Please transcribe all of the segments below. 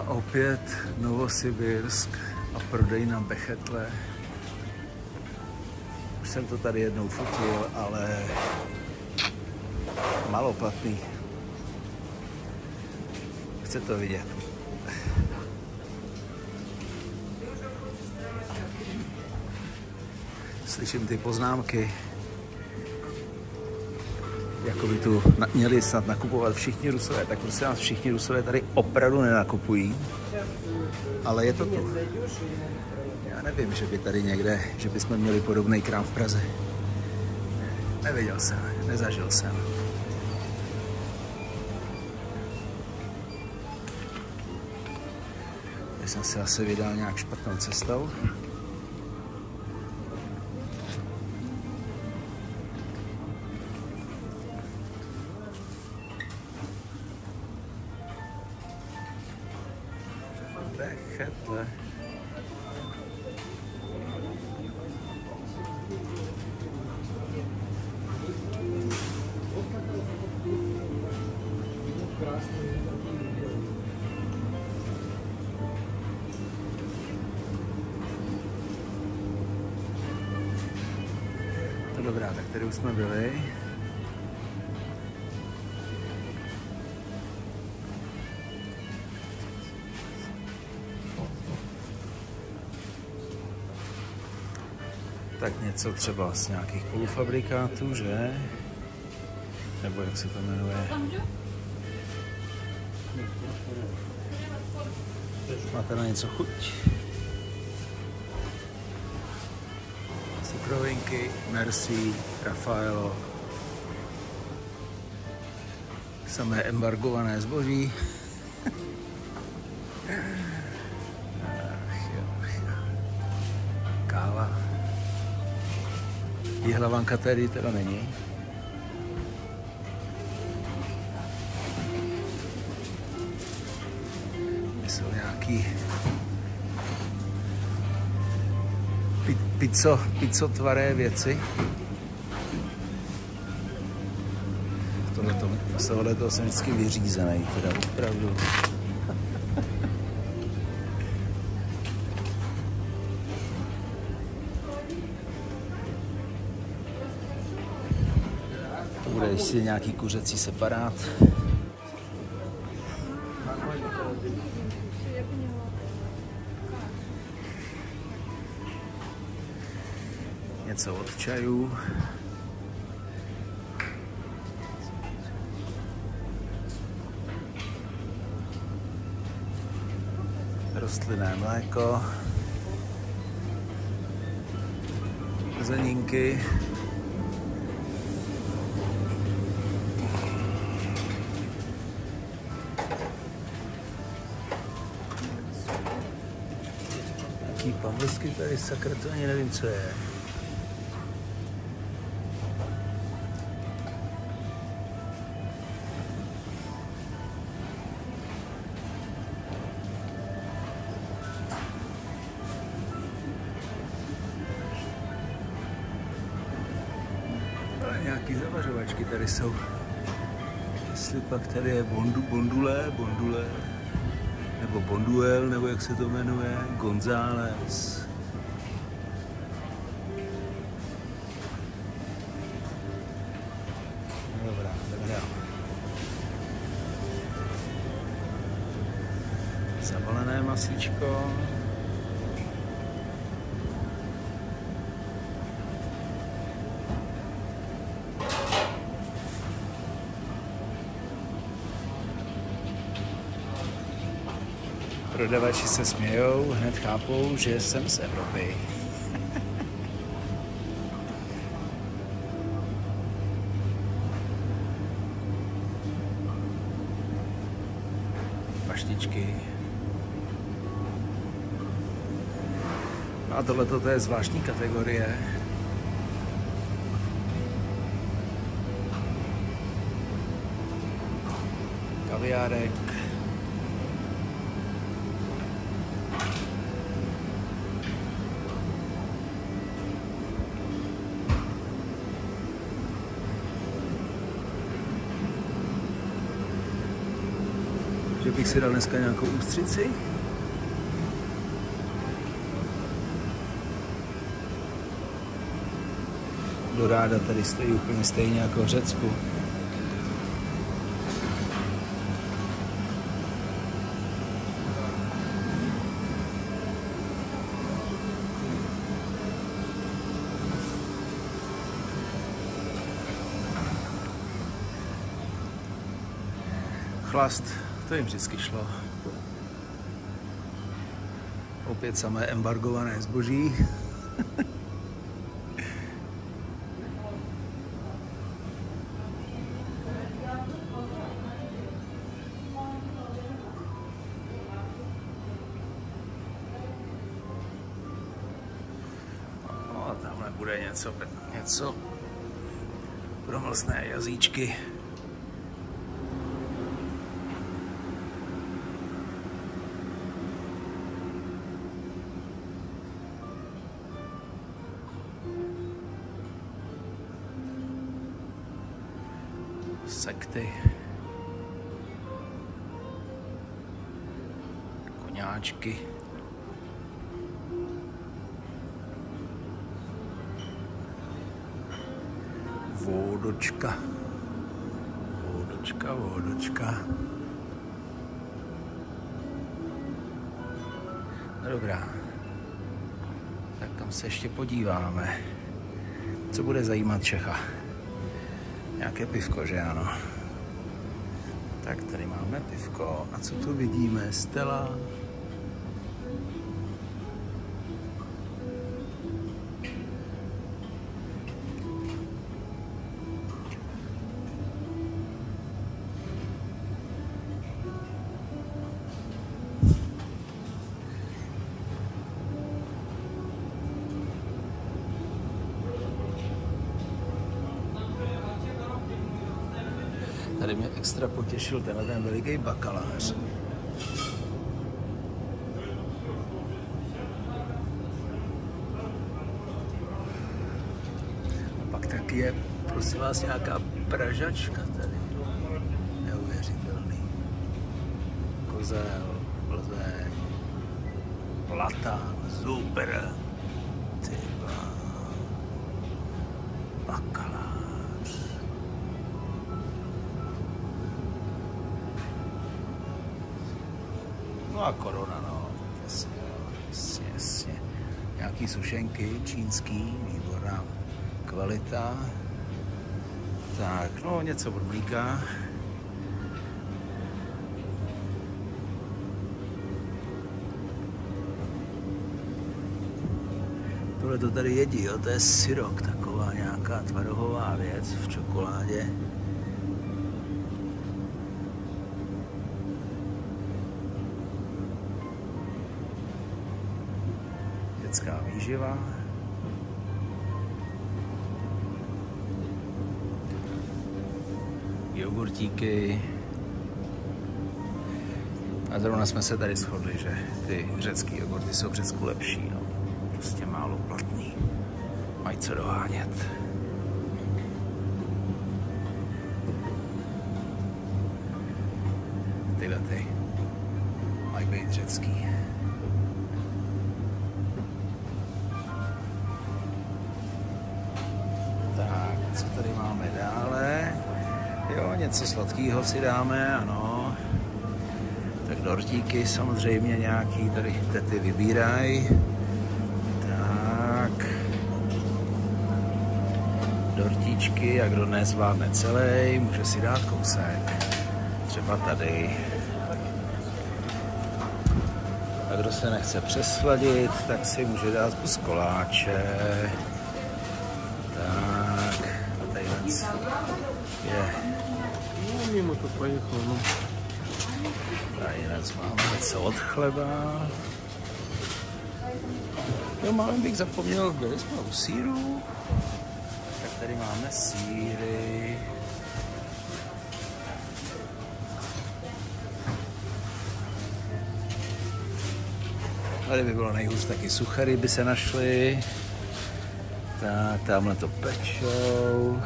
A opět Novosibirsk a prodej na Bechetle. Už jsem to tady jednou fotil, ale maloplatný. Chce to vidět. Slyším ty poznámky, jako by tu měli snad nakupovat všichni Rusové, tak prostě nás všichni Rusové tady opravdu nenakupují, ale je to tu. Já nevím, že by tady někde, že bychom měli podobný krám v Praze. Neviděl jsem, nezažil jsem. Já jsem se asi vydal nějak špatnou cestou. Bechetle. To dobrá, tak tady už jsme byli. Tak něco třeba z nějakých polofabrikátů, že? Nebo jak se to jmenuje? Máte na něco chuť? Cukrovinky, Merci, Raffaello. Samé embargované zboží. Káva. Jihlavanka tady teda není. Jsou nějaký pizzotvaré věci. Z tohoto jsem vždycky vyřízený, teda opravdu. To bude ještě nějaký kuřecí separát. Něco od čajů. Rostlinné mléko. Zeninky. Nějaký pamlsky tady, sakra, to ani nevím, co je. Nějaký zavařovačky tady jsou. Jestli pak tady je bondule, nebo bonduel, nebo jak se to jmenuje, González. Dobrá, jdeme dál. Zabalené masíčko. Prodavači se smějou, hned chápou, že jsem z Evropy. Paštičky. A tohleto to je zvláštní kategorie. Kaviárek. že bych si dal dneska nějakou ústřici. Doráda tady stojí úplně stejně jako v Řecku. Chlast, to jim vždycky šlo. Opět samé embargované zboží. No, tamhle bude něco pro mlsné jazyčky. Sekty, koňáčky, vodočka, no dobrá, tak tam se ještě podíváme, co bude zajímat Čecha. Nějaké pivko, že ano? Tak tady máme pivko. A co tu vidíme? Stella. Tady mě extra potěšil ten veliký bakalář. A pak taky je, prosím vás, nějaká pražačka tady. Neuvěřitelný. Kozel, Plzeň, Platán, super. Tyba. Bakalář. No a korona, no, jasně. Nějaký sušenky, čínský, výborná kvalita. Tak, no, něco od mlíka. Tohle to tady jedí, jo, to je syrok, taková nějaká tvarohová věc v čokoládě. Dětská výživa. Jogurtíky. A zrovna jsme se tady shodli, že ty řecký jogurty jsou v Řecku lepší. No. Prostě málo platný. Mají co dohánět. Tyhle ty mají být řecký. Co tady máme dále? Jo, něco sladkého si dáme, ano. Tak dortíky samozřejmě nějaký, tady tety vybírají. Tak. Dortíčky, a kdo nezvládne celý, může si dát kousek. Třeba tady. A kdo se nechce přesladit, tak si může dát kus koláče. Je. No, mimo to pojechal, no. Tady nás máme něco od chleba. Jo, málem bych zapomněl, byli jsme u sýru. Tak tady máme sýry. Tady by bylo nejhůř, taky suchary by se našly. Tak, tamhle to pečou.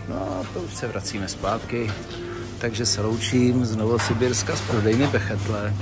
No, to už se vracíme zpátky Takže se loučím z Novosibirska z prodejny Bechetle.